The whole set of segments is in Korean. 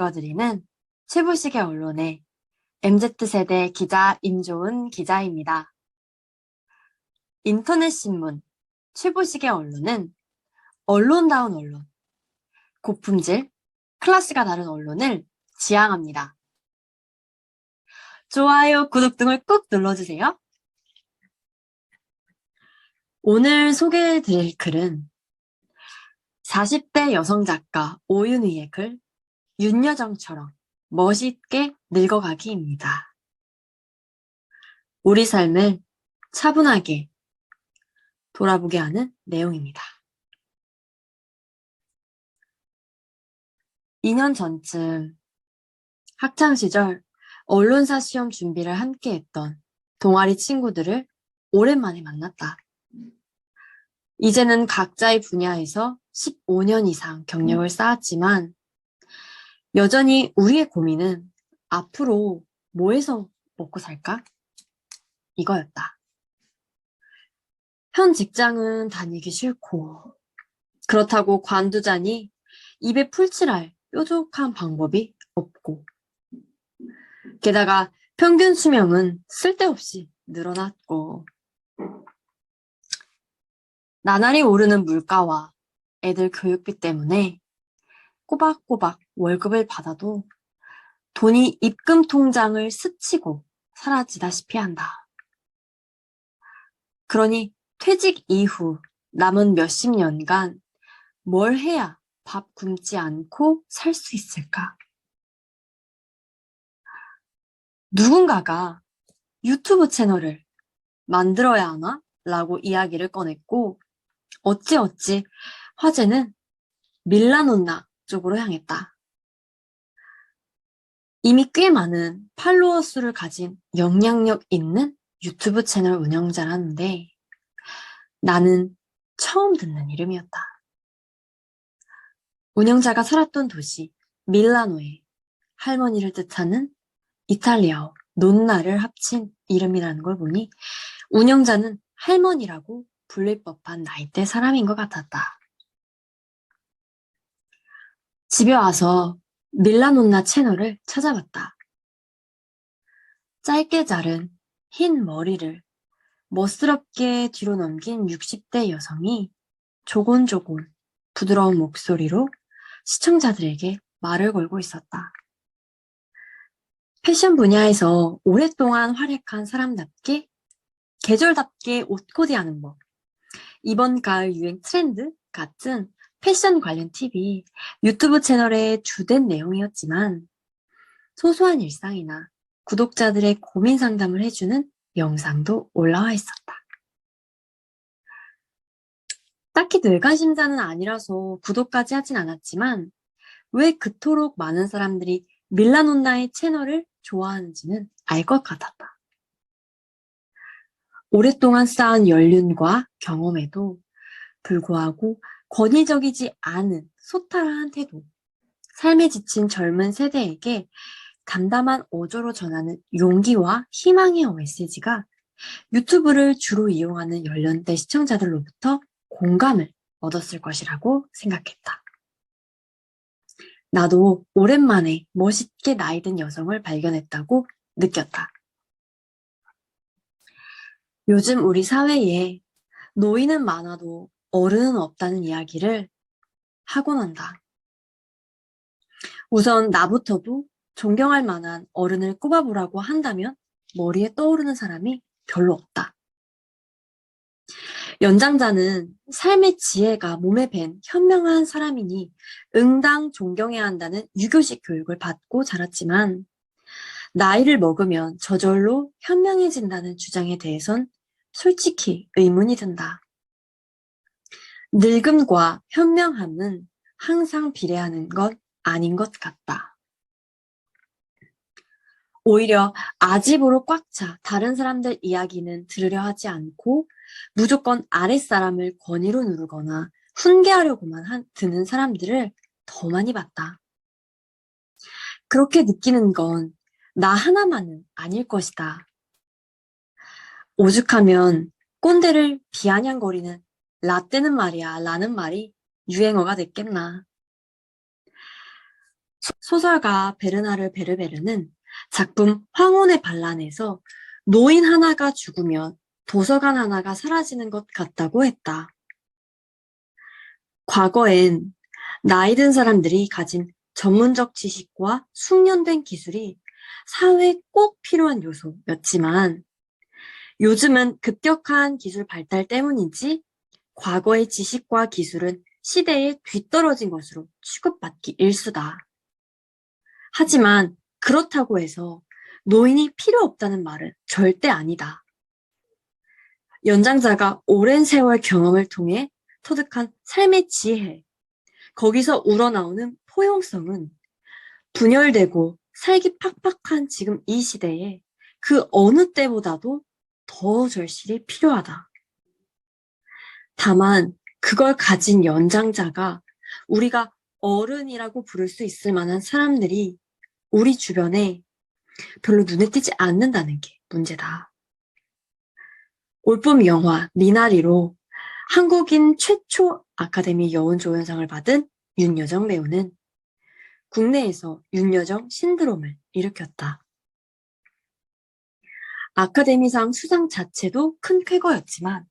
읽어드리는 최부식의 언론의 MZ세대 기자 임조은 기자입니다. 인터넷 신문 최부식의 언론은 언론다운 언론, 고품질, 클래스가 다른 언론을 지향합니다. 좋아요, 구독 등을 꾹 눌러주세요. 오늘 소개해드릴 글은 40대 여성 작가 오윤희의 글 윤여정처럼 멋있게 늙어가기입니다. 우리 삶을 차분하게 돌아보게 하는 내용입니다. 2년 전쯤 학창시절 언론사 시험 준비를 함께 했던 동아리 친구들을 오랜만에 만났다. 이제는 각자의 분야에서 15년 이상 경력을 쌓았지만 여전히 우리의 고민은 앞으로 뭐 해서 먹고 살까? 이거였다. 현 직장은 다니기 싫고 그렇다고 관두자니 입에 풀칠할 뾰족한 방법이 없고 게다가 평균 수명은 쓸데없이 늘어났고 나날이 오르는 물가와 애들 교육비 때문에 꼬박꼬박 월급을 받아도 돈이 입금 통장을 스치고 사라지다시피 한다. 그러니 퇴직 이후 남은 몇십 년간 뭘 해야 밥 굶지 않고 살 수 있을까? 누군가가 유튜브 채널을 만들어야 하나? 라고 이야기를 꺼냈고 어찌어찌 화제는 밀라논나 쪽으로 향했다. 이미 꽤 많은 팔로워 수를 가진 영향력 있는 유튜브 채널 운영자라는데 나는 처음 듣는 이름이었다. 운영자가 살았던 도시 밀라노의 할머니를 뜻하는 이탈리아어 논나를 합친 이름이라는 걸 보니 운영자는 할머니라고 불릴 법한 나이대 사람인 것 같았다. 집에 와서 밀라논나 채널을 찾아봤다. 짧게 자른 흰 머리를 멋스럽게 뒤로 넘긴 60대 여성이 조곤조곤 부드러운 목소리로 시청자들에게 말을 걸고 있었다. 패션 분야에서 오랫동안 활약한 사람답게 계절답게 옷 코디하는 법, 이번 가을 유행 트렌드 같은 패션 관련 팁이 유튜브 채널의 주된 내용이었지만 소소한 일상이나 구독자들의 고민 상담을 해주는 영상도 올라와 있었다. 딱히 늙은심자는 아니라서 구독까지 하진 않았지만 왜 그토록 많은 사람들이 밀라논나의 채널을 좋아하는지는 알 것 같았다. 오랫동안 쌓은 연륜과 경험에도 불구하고 권위적이지 않은 소탈한 태도, 삶에 지친 젊은 세대에게 담담한 어조로 전하는 용기와 희망의 메시지가 유튜브를 주로 이용하는 연령대 시청자들로부터 공감을 얻었을 것이라고 생각했다. 나도 오랜만에 멋있게 나이든 여성을 발견했다고 느꼈다. 요즘 우리 사회에 노인은 많아도 어른은 없다는 이야기를 하곤 한다. 우선 나부터도 존경할 만한 어른을 꼽아보라고 한다면 머리에 떠오르는 사람이 별로 없다. 연장자는 삶의 지혜가 몸에 밴 현명한 사람이니 응당 존경해야 한다는 유교식 교육을 받고 자랐지만 나이를 먹으면 저절로 현명해진다는 주장에 대해선 솔직히 의문이 든다. 늙음과 현명함은 항상 비례하는 것 아닌 것 같다. 오히려 아집으로 꽉 차 다른 사람들 이야기는 들으려 하지 않고 무조건 아랫사람을 권위로 누르거나 훈계하려고만 드는 사람들을 더 많이 봤다. 그렇게 느끼는 건 나 하나만은 아닐 것이다. 오죽하면 꼰대를 비아냥거리는 라떼는 말이야 라는 말이 유행어가 됐겠나. 소설가 베르나르 베르베르는 작품 황혼의 반란에서 노인 하나가 죽으면 도서관 하나가 사라지는 것 같다고 했다. 과거엔 나이 든 사람들이 가진 전문적 지식과 숙련된 기술이 사회에 꼭 필요한 요소였지만 요즘은 급격한 기술 발달 때문인지 과거의 지식과 기술은 시대에 뒤떨어진 것으로 취급받기 일쑤다. 하지만 그렇다고 해서 노인이 필요 없다는 말은 절대 아니다. 연장자가 오랜 세월 경험을 통해 터득한 삶의 지혜, 거기서 우러나오는 포용성은 분열되고 살기 팍팍한 지금 이 시대에 그 어느 때보다도 더 절실히 필요하다. 다만 그걸 가진 연장자가 우리가 어른이라고 부를 수 있을 만한 사람들이 우리 주변에 별로 눈에 띄지 않는다는 게 문제다. 올봄 영화 미나리로 한국인 최초 아카데미 여운조연상을 받은 윤여정 배우는 국내에서 윤여정 신드롬을 일으켰다. 아카데미상 수상 자체도 큰 쾌거였지만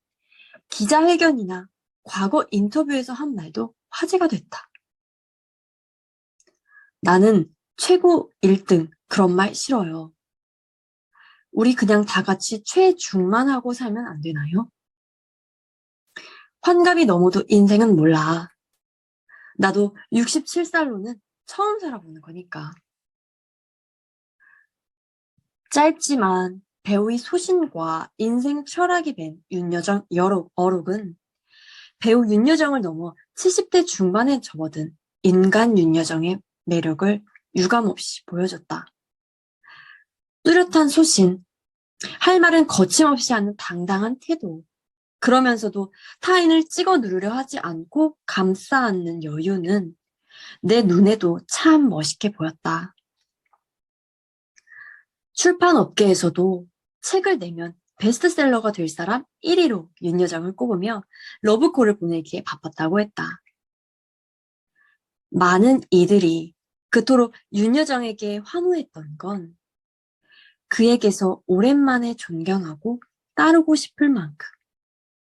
기자회견이나 과거 인터뷰에서 한 말도 화제가 됐다. 나는 최고 1등 그런 말 싫어요. 우리 그냥 다 같이 최중만 하고 살면 안 되나요? 환갑이 넘어도 인생은 몰라. 나도 67살로는 처음 살아보는 거니까. 짧지만 배우의 소신과 인생 철학이 된 윤여정 어록은 배우 윤여정을 넘어 70대 중반에 접어든 인간 윤여정의 매력을 유감없이 보여줬다. 뚜렷한 소신, 할 말은 거침없이 하는 당당한 태도, 그러면서도 타인을 찍어 누르려 하지 않고 감싸 안는 여유는 내 눈에도 참 멋있게 보였다. 출판 업계에서도 책을 내면 베스트셀러가 될 사람 1위로 윤여정을 꼽으며 러브콜을 보내기에 바빴다고 했다. 많은 이들이 그토록 윤여정에게 환호했던 건 그에게서 오랜만에 존경하고 따르고 싶을 만큼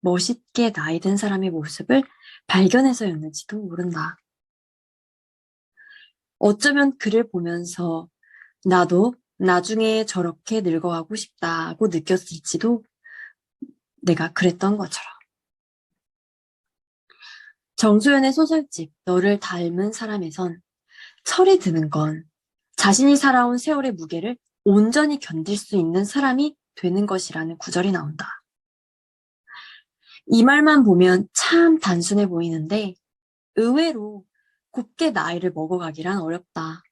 멋있게 나이 든 사람의 모습을 발견해서였는지도 모른다. 어쩌면 그를 보면서 나도 나중에 저렇게 늙어가고 싶다고 느꼈을지도 내가 그랬던 것처럼. 정소연의 소설집 너를 닮은 사람에선 철이 드는 건 자신이 살아온 세월의 무게를 온전히 견딜 수 있는 사람이 되는 것이라는 구절이 나온다. 이 말만 보면 참 단순해 보이는데 의외로 곱게 나이를 먹어가기란 어렵다.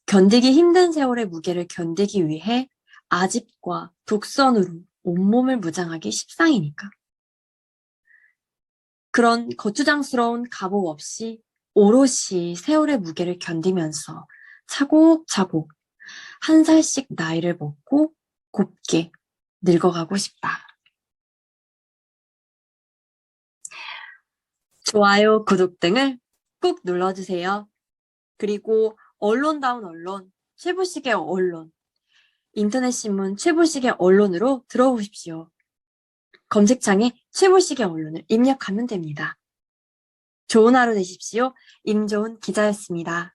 견디기 힘든 세월의 무게를 견디기 위해 아집과 독선으로 온몸을 무장하기 십상이니까. 그런 거추장스러운 갑옷 없이 오롯이 세월의 무게를 견디면서 차곡차곡 한 살씩 나이를 먹고 곱게 늙어가고 싶다. 좋아요, 구독 등을 꾹 눌러주세요. 그리고 언론다운 언론, 최부식의 언론, 인터넷 신문 최부식의 언론으로 들어오십시오. 검색창에 최부식의 언론을 입력하면 됩니다. 좋은 하루 되십시오. 임조은 기자였습니다.